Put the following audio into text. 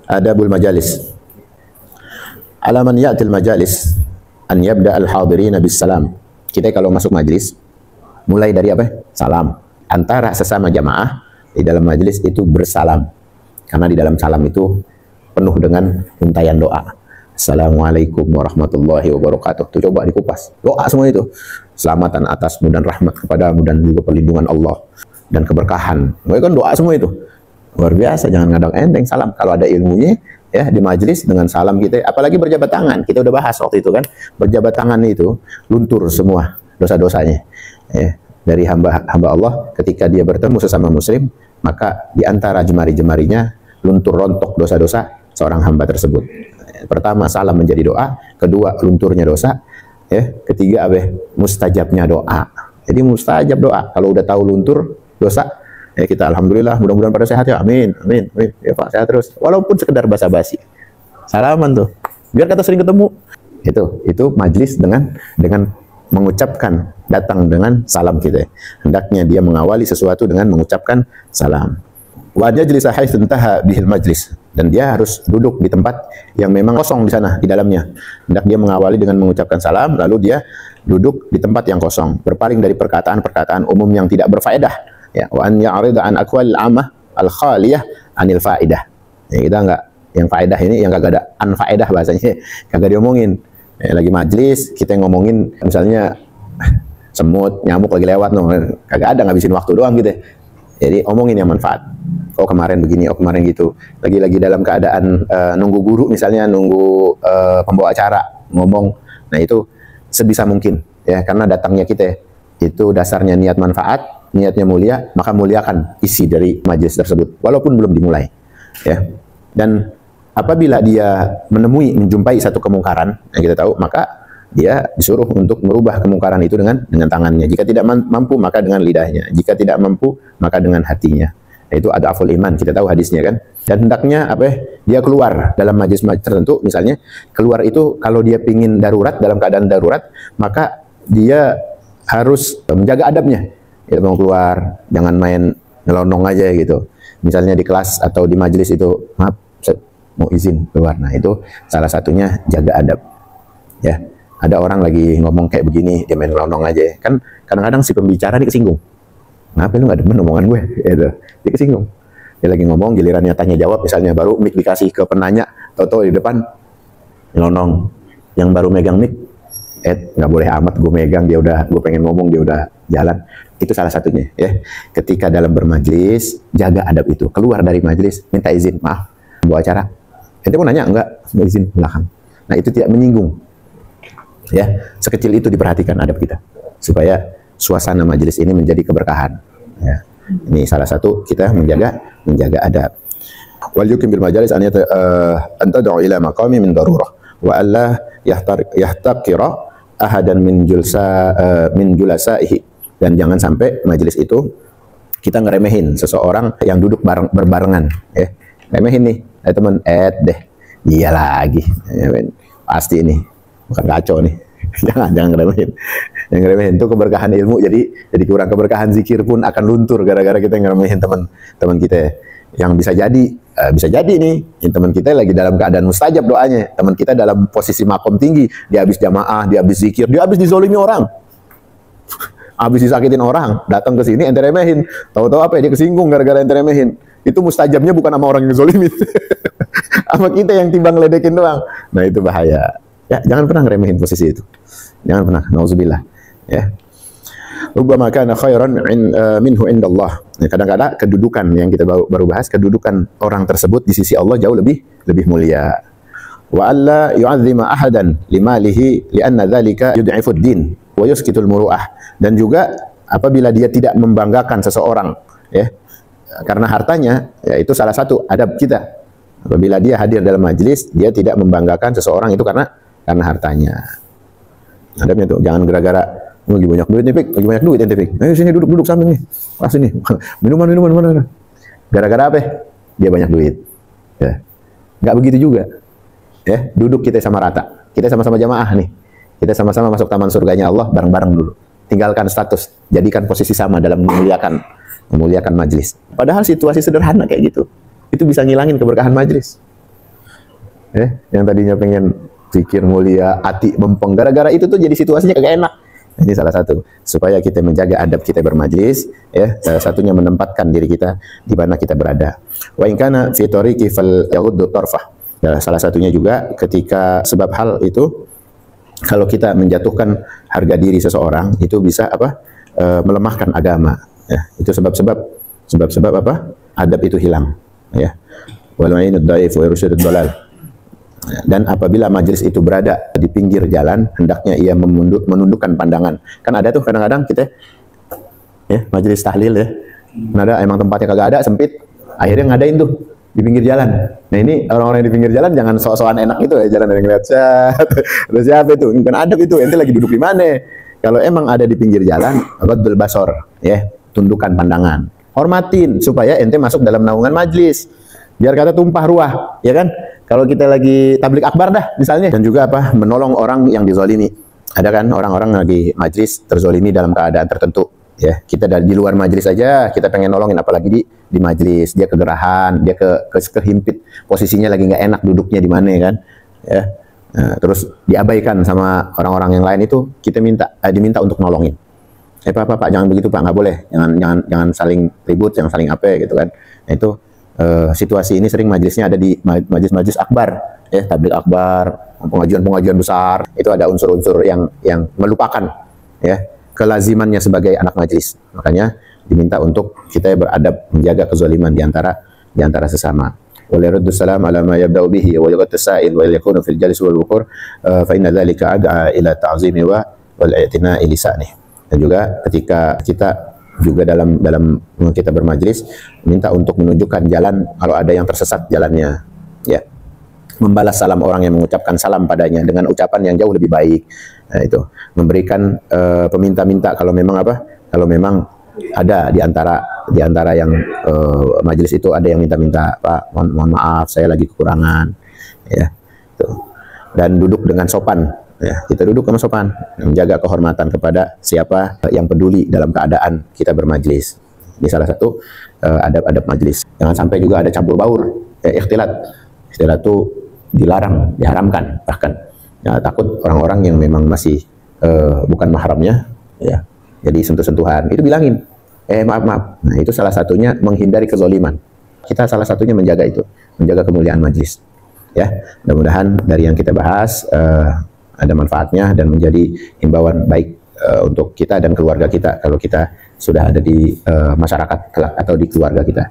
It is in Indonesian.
Adabul majalis. Ala man ya'til majalis an yabda al-hadirina bis salam. Kita kalau masuk majlis mulai dari apa? Salam. Antara sesama jamaah di dalam majlis itu bersalam. Karena di dalam salam itu penuh dengan untayan doa. Assalamualaikum warahmatullahi wabarakatuh. Tuh coba dikupas. Doa semua itu. Selamatan atasmu dan rahmat kepadamu dan juga perlindungan Allah dan keberkahan. Mereka kan doa semua itu. Luar biasa, jangan ngadang enteng salam. Kalau ada ilmunya ya di majelis dengan salam kita, apalagi berjabat tangan. Kita udah bahas waktu itu kan, berjabat tangan itu luntur semua dosa-dosanya. Ya, dari hamba Allah ketika dia bertemu sesama muslim, maka di antara jemari-jemarinya luntur rontok dosa-dosa seorang hamba tersebut. Pertama salam menjadi doa, kedua lunturnya dosa, ya, ketiga apa? Mustajabnya doa. Jadi mustajab doa. Kalau udah tahu luntur dosa, ya kita alhamdulillah, mudah-mudahan pada sehat ya, amin, amin, amin. Ya Pak, sehat terus. Walaupun sekedar basa-basi, salaman tuh, biar kata sering ketemu. Itu majlis dengan mengucapkan, datang dengan salam kita. Hendaknya dia mengawali sesuatu dengan mengucapkan salam. Wa yajlisa haitsu intaha bihil majlis, dan dia harus duduk di tempat yang memang kosong di sana di dalamnya. Hendak dia mengawali dengan mengucapkan salam, lalu dia duduk di tempat yang kosong, berpaling dari perkataan-perkataan umum yang tidak berfaedah. Ya, wa an ya'rida an aqwal amah al khaliyah anil faedah. Ya, kita enggak yang faedah ini yang kagak ada anfaedah bahasanya, kagak diomongin. Ya, lagi majlis kita ngomongin misalnya semut, nyamuk lagi lewat, no, kagak ada, ngabisin waktu doang gitu. Jadi omongin yang manfaat. Oh kemarin begini, oh kemarin gitu. Lagi dalam keadaan nunggu guru misalnya, nunggu pembawa acara ngomong. Nah itu sebisa mungkin ya, karena datangnya kita itu dasarnya niat manfaat, niatnya mulia, maka muliakan isi dari majelis tersebut walaupun belum dimulai ya. Dan apabila dia menjumpai satu kemungkaran yang kita tahu, maka dia disuruh untuk merubah kemungkaran itu dengan tangannya. Jika tidak mampu, maka dengan lidahnya. Jika tidak mampu, maka dengan hatinya. Itu adaful iman, kita tahu hadisnya kan. Dan hendaknya dia keluar dalam majlis tertentu, misalnya keluar itu kalau dia pingin darurat, dalam keadaan darurat, maka dia harus menjaga adabnya. Dia mau keluar, jangan main nyelonong aja gitu. Misalnya di kelas atau di majlis itu, maaf, saya mau izin keluar. Nah itu salah satunya jaga adab. Ya, ada orang lagi ngomong kayak begini, dia main nyelonong aja. Kan kadang-kadang si pembicara ini kesinggung. Kenapa lu gak demen omongan gue? Gitu. Dia kesinggung. Dia lagi ngomong, gilirannya tanya jawab, misalnya baru mic dikasih ke penanya, tau-tau di depan nyelonong. Yang baru megang mic, nggak boleh amat gue megang, dia udah, gue pengen ngomong, dia udah jalan. Itu salah satunya ya. Ketika dalam bermajlis, jaga adab itu. Keluar dari majlis, minta izin, maaf, bawa acara. Ente mau nanya? Enggak, mau izin belakang. Nah itu tidak menyinggung. Ya, sekecil itu diperhatikan adab kita supaya suasana majelis ini menjadi keberkahan. Ya. Ini salah satu kita menjaga adab. Wal yukim bil majalis an tad'u ila maqami min darurah wa alla yahtaqira ahadan min julasaihi, dan jangan sampai majelis itu kita ngeremehin seseorang yang duduk berbarengan ya. Remehin nih, teman deh. Iya lagi. Ya, pasti ini bukan kacau nih. jangan ngeremehin. Yang ngeremehin itu keberkahan ilmu, jadi kurang keberkahan zikir pun akan luntur gara-gara kita ngeremehin teman kita. Yang bisa jadi nih, teman kita lagi dalam keadaan mustajab doanya, teman kita dalam posisi makom tinggi, dia habis jamaah, dia habis zikir, dia habis dizolimi orang, habis disakitin orang, datang ke sini ente remehin, tahu-tahu apa ya, dia kesinggung gara-gara ente remehin. Itu mustajabnya bukan sama orang yang zolimin, sama kita yang timbang ledekin doang. Nah itu bahaya. Ya, jangan pernah ngeremehin posisi itu. Jangan pernah, nauzubillah. Ya. Rubbama kana khairan minhu indallah. Ya, kadang-kadang kedudukan yang kita baru bahas, kedudukan orang tersebut di sisi Allah jauh lebih mulia. Wa alla yu'azzima ahadan limalihi li'anna dzalika yud'ifu ad-din wa yuskitul muru'ah. Dan juga apabila dia tidak membanggakan seseorang ya karena hartanya, ya itu salah satu adab kita. Apabila dia hadir dalam majelis, dia tidak membanggakan seseorang itu karena hartanya. Adabnya tuh, jangan gara-gara lagi banyak duit nih, Pik, lagi banyak duit ente, Pik. Ayo sini duduk samping nih. Pas sini. Minuman mana? Gara-gara apa? Dia banyak duit. Ya. Enggak begitu juga. Ya, duduk kita sama rata. Kita sama-sama jamaah nih. Kita sama-sama masuk taman surganya Allah bareng-bareng dulu. Tinggalkan status, jadikan posisi sama dalam memuliakan majelis. Padahal situasi sederhana kayak gitu, itu bisa ngilangin keberkahan majelis. Yang tadinya pengen pikir mulia, hati mempeng, gara-gara itu tuh jadi situasinya kagak enak. Ini salah satu supaya kita menjaga adab kita bermajlis, ya. Salah satunya menempatkan diri kita di mana kita berada. Wa in kana fi tariqi fal yaghuddu tarfah. Ya, salah satunya juga ketika sebab hal itu, kalau kita menjatuhkan harga diri seseorang itu bisa apa? Melemahkan agama. Ya, itu sebab-sebab apa? Adab itu hilang. Ya. Wal ma'inu dhaif wa yursyidud dhalal. Dan apabila majelis itu berada di pinggir jalan, hendaknya ia menundukkan pandangan. Kan ada tuh kadang-kadang kita, ya, majelis tahlil ya, ada emang tempatnya kagak ada, sempit, akhirnya ngadain tuh di pinggir jalan. Nah ini orang-orang di pinggir jalan jangan sok-sokan enak itu ya, jalan dari ngeliat terus siapa itu, bukan adab itu, ente lagi duduk di mana. Kalau emang ada di pinggir jalan, ghadul basar, ya, tundukkan pandangan, hormatin supaya ente masuk dalam naungan majelis, biar kata tumpah ruah, ya kan. Kalau kita lagi tablik akbar dah misalnya, dan juga apa, menolong orang yang dizolimi. Ada kan orang-orang lagi majlis terzolimi dalam keadaan tertentu, ya. Kita di luar majlis aja kita pengen nolongin, apalagi di majlis dia kegerahan, dia kehimpit, posisinya lagi nggak enak duduknya di mana kan, ya. Nah, terus diabaikan sama orang-orang yang lain, itu kita diminta untuk nolongin. Pak jangan begitu Pak, nggak boleh, jangan saling ribut, jangan saling apa gitu kan. Nah, itu situasi ini sering majelisnya ada di majelis akbar, ya, tablik akbar, pengajian besar, itu ada unsur-unsur yang melupakan, ya, kelazimannya sebagai anak majelis. Makanya diminta untuk kita beradab, menjaga kezaliman di antara sesama. Walillahdus salam ala ma yabda'u bihi wa yughattasail wa yakunu fil jalis wal wuqur fa inna dzalika ad'a ila ta'zimi wa wal i'tina'i lisani. Dan juga ketika kita juga dalam kita bermajlis, minta untuk menunjukkan jalan kalau ada yang tersesat jalannya, ya, membalas salam orang yang mengucapkan salam padanya dengan ucapan yang jauh lebih baik. Nah, itu memberikan peminta-minta kalau memang ada di antara yang majelis itu ada yang minta-minta, Pak mohon maaf saya lagi kekurangan, ya, itu. Dan duduk dengan sopan. Ya, kita duduk sama sopan, menjaga kehormatan kepada siapa yang peduli dalam keadaan kita bermajlis. Ini salah satu adab-adab majlis. Jangan sampai juga ada campur baur, ikhtilat. Ikhtilat itu dilarang, diharamkan bahkan. Ya, takut orang-orang yang memang masih bukan mahramnya, ya, jadi sentuh-sentuhan. Itu bilangin, maaf. Nah, itu salah satunya menghindari kezoliman. Kita salah satunya menjaga itu, menjaga kemuliaan majlis. Ya, mudah-mudahan dari yang kita bahas ada manfaatnya dan menjadi himbauan baik untuk kita dan keluarga kita kalau kita sudah ada di masyarakat kelak atau di keluarga kita.